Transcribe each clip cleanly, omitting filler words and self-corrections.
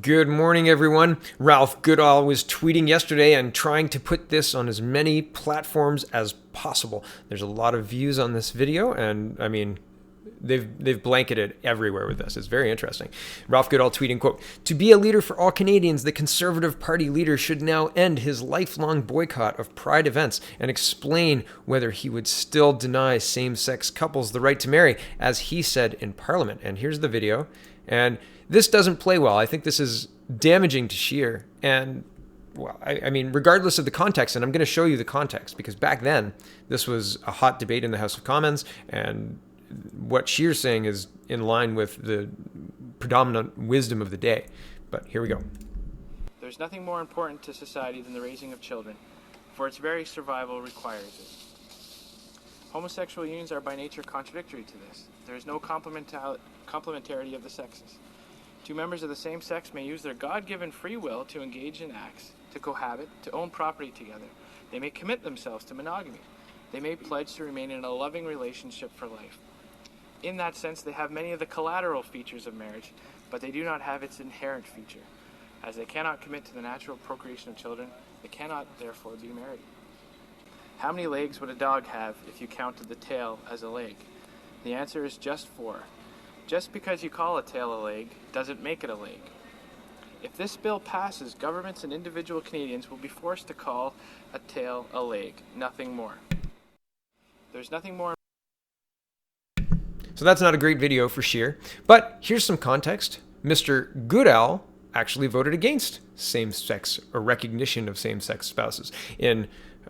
Good morning, everyone. Ralph Goodale was tweeting yesterday and trying to put this on as many platforms as possible. There's a lot of views on this video, and I mean, they've blanketed everywhere with this. It's very interesting. Ralph Goodale tweeting, quote, "To be a leader for all Canadians, the Conservative Party leader should now end his lifelong boycott of Pride events and explain whether he would still deny same-sex couples the right to marry, as he said in Parliament." And here's the video. And this doesn't play well. I think this is damaging to Scheer. And, well, I mean, regardless of the context, and I'm going to show you the context, because back then, this was a hot debate in the House of Commons, and what Scheer's saying is in line with the predominant wisdom of the day. But here we go. There's nothing more important to society than the raising of children, for its very survival requires it. Homosexual unions are by nature contradictory to this. There is no complementarity of the sexes. Two members of the same sex may use their God-given free will to engage in acts, to cohabit, to own property together. They may commit themselves to monogamy. They may pledge to remain in a loving relationship for life. In that sense, they have many of the collateral features of marriage, but they do not have its inherent feature. As they cannot commit to the natural procreation of children, they cannot, therefore, be married. How many legs would a dog have if you counted the tail as a leg? The answer is just 4. Just because you call a tail a leg doesn't make it a leg. If this bill passes, governments and individual Canadians will be forced to call a tail a leg, nothing more. There's nothing more. So that's not a great video for Scheer. But here's some context. Mr. Goodale actually voted against same-sex or recognition of same-sex spouses in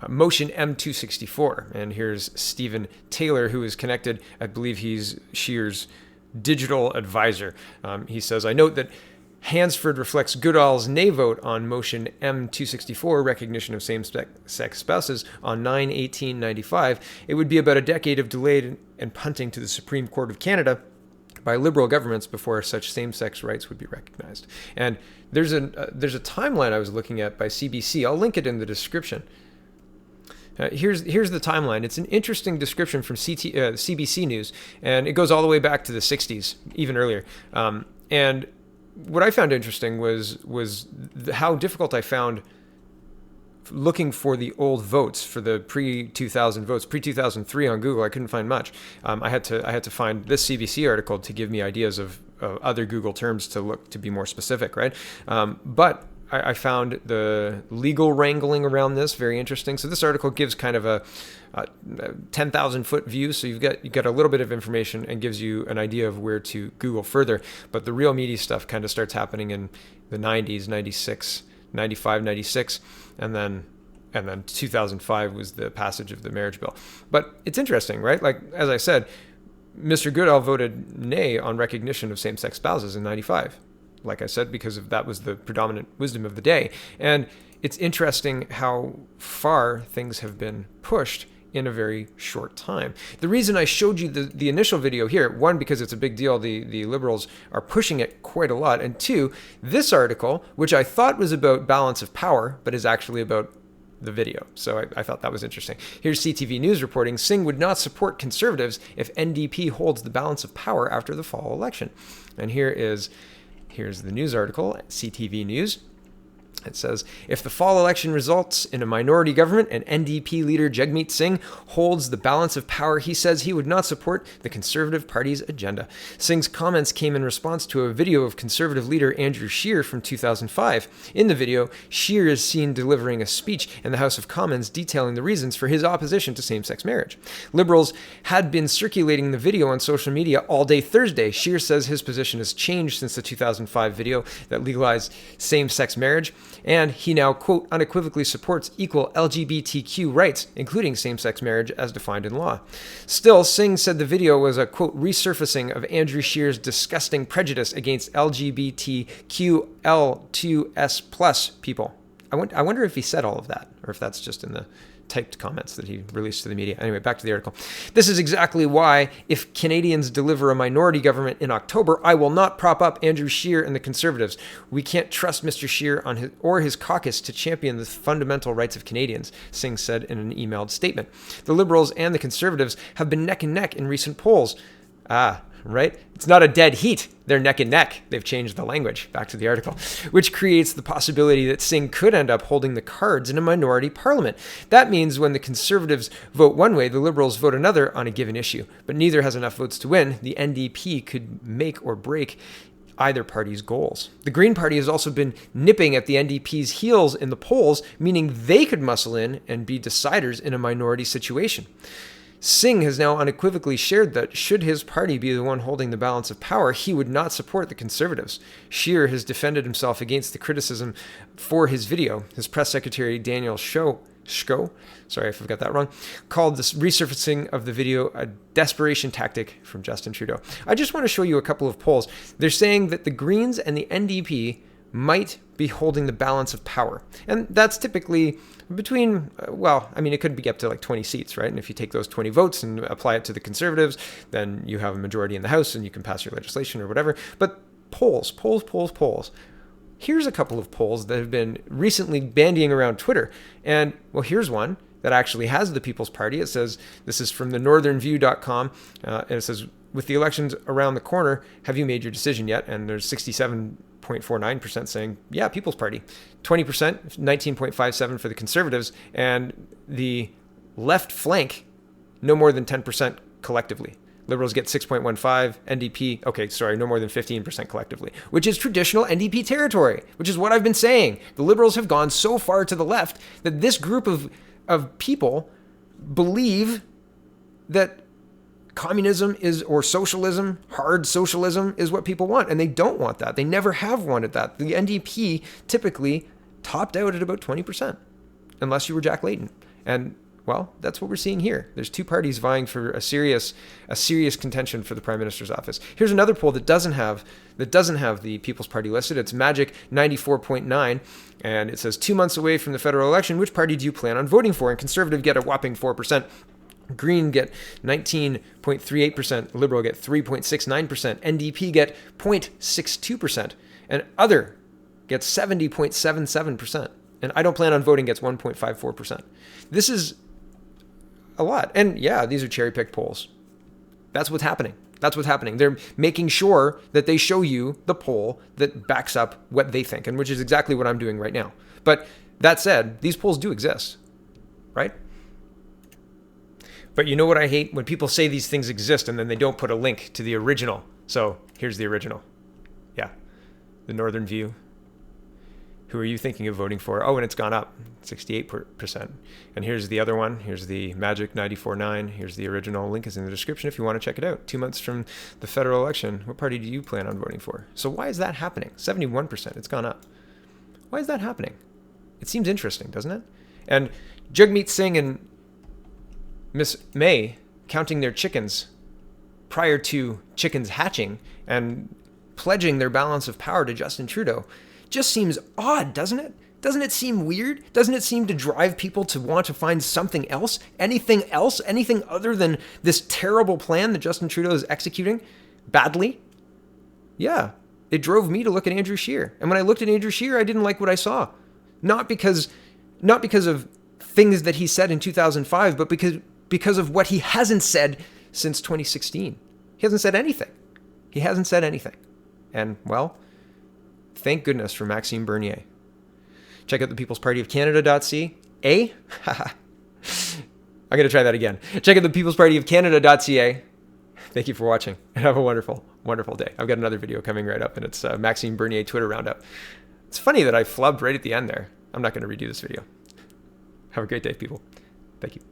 Motion M264. And here's Stephen Taylor, who is connected. I believe he's Scheer's digital advisor. He says, "I note that Hansford reflects Goodale's nay vote on Motion M264, recognition of same-sex spouses, on 9/18/95. It would be about a decade of delayed and punting to the Supreme Court of Canada by Liberal governments before such same-sex rights would be recognized." And there's a timeline I was looking at by CBC. I'll link it in the description. Here's the timeline. It's an interesting description from CBC News, and it goes all the way back to the 60s, even earlier. And what I found interesting was how difficult I found looking for the old votes for the pre-2000 votes, pre-2003 on Google. I couldn't find much. I had to find this CBC article to give me ideas of other Google terms to be more specific, right? But I found the legal wrangling around this very interesting. So this article gives kind of a 10,000 foot view. So you've got a little bit of information and gives you an idea of where to Google further. But the real meaty stuff kind of starts happening in the 90s, 96, 95, 96, and then 2005 was the passage of the marriage bill. But it's interesting, right? Like, as I said, Mr. Goodale voted nay on recognition of same-sex spouses in 95. Like I said, because that was the predominant wisdom of the day. And it's interesting how far things have been pushed in a very short time. The reason I showed you the initial video here, one, because it's a big deal, the Liberals are pushing it quite a lot, and two, this article, which I thought was about balance of power, but is actually about the video. So I thought that was interesting. Here's CTV News reporting, Singh would not support Conservatives if NDP holds the balance of power after the fall election. And here's the news article, CTV News. It says, if the fall election results in a minority government and NDP leader Jagmeet Singh holds the balance of power, he says he would not support the Conservative Party's agenda. Singh's comments came in response to a video of Conservative leader Andrew Scheer from 2005. In the video, Scheer is seen delivering a speech in the House of Commons detailing the reasons for his opposition to same-sex marriage. Liberals had been circulating the video on social media all day Thursday. Scheer says his position has changed since the 2005 video that legalized same-sex marriage. And he now, quote, unequivocally supports equal LGBTQ rights, including same-sex marriage as defined in law. Still, Singh said the video was a, quote, resurfacing of Andrew Scheer's disgusting prejudice against LGBTQL2S+ people. I wonder if he said all of that, or if that's just in the typed comments that he released to the media. Anyway, back to the article. This is exactly why, if Canadians deliver a minority government in October, I will not prop up Andrew Scheer and the Conservatives. We can't trust Mr. Scheer or his caucus to champion the fundamental rights of Canadians, Singh said in an emailed statement. The Liberals and the Conservatives have been neck and neck in recent polls. right? It's not a dead heat. They're neck and neck. They've changed the language. Back to the article, which creates the possibility that Singh could end up holding the cards in a minority parliament. That means when the Conservatives vote one way, the Liberals vote another on a given issue, but neither has enough votes to win. The NDP could make or break either party's goals. The Green Party has also been nipping at the NDP's heels in the polls, meaning they could muscle in and be deciders in a minority situation. Singh has now unequivocally shared that should his party be the one holding the balance of power, he would not support the Conservatives. Scheer has defended himself against the criticism for his video. His press secretary, Daniel Schko, sorry if I've got that wrong, called this resurfacing of the video a desperation tactic from Justin Trudeau. I just want to show you a couple of polls. They're saying that the Greens and the NDP might be holding the balance of power. And that's typically between, it could be up to like 20 seats, right? And if you take those 20 votes and apply it to the Conservatives, then you have a majority in the House and you can pass your legislation or whatever. But polls. Here's a couple of polls that have been recently bandying around Twitter. And, well, here's one that actually has the People's Party. It says, this is from the northernview.com, and it says, with the elections around the corner, have you made your decision yet? And there's 67.49% saying, yeah, People's Party. 20%, 19.57% for the Conservatives, and the left flank, no more than 10% collectively. Liberals get 6.15%, NDP, no more than 15% collectively, which is traditional NDP territory, which is what I've been saying. The Liberals have gone so far to the left that this group of people believe that communism or socialism, hard socialism, is what people want. And they don't want that. They never have wanted that. The NDP typically topped out at about 20%, unless you were Jack Layton. And, well, that's what we're seeing here. There's two parties vying for a serious contention for the Prime Minister's office. Here's another poll that doesn't have the People's Party listed. It's Magic 94.9, and it says 2 months away from the federal election, which party do you plan on voting for? And Conservative get a whopping 4%. Green get 19.38%, Liberal get 3.69%, NDP get 0.62%, and Other gets 70.77%. And I don't plan on voting gets 1.54%. This is a lot. And yeah, these are cherry-picked polls. That's what's happening. They're making sure that they show you the poll that backs up what they think, and which is exactly what I'm doing right now. But that said, these polls do exist, right? But you know what I hate? When people say these things exist and then they don't put a link to the original. So here's the original. Yeah, the Northern View. Who are you thinking of voting for? Oh, and it's gone up 68%. And here's the other one. Here's the Magic 94.9. Here's the original. Link is in the description if you want to check it out. 2 months from the federal election, what party do you plan on voting for? So why is that happening? 71%. It's gone up. Why is that happening? It seems interesting, doesn't it? And Jagmeet Singh and Miss May counting their chickens prior to chickens hatching and pledging their balance of power to Justin Trudeau just seems odd, doesn't it? Doesn't it seem weird? Doesn't it seem to drive people to want to find something else? Anything other than this terrible plan that Justin Trudeau is executing badly? Yeah, it drove me to look at Andrew Scheer. And when I looked at Andrew Scheer, I didn't like what I saw. Not because of things that he said in 2005, but because of what he hasn't said since 2016. He hasn't said anything. And, well, thank goodness for Maxime Bernier. Check out the People's Party of Canada.ca. I'm going to try that again. Check out the People's Party of Canada.ca. Thank you for watching and have a wonderful, wonderful day. I've got another video coming right up, and it's Maxime Bernier Twitter Roundup. It's funny that I flubbed right at the end there. I'm not going to redo this video. Have a great day, people. Thank you.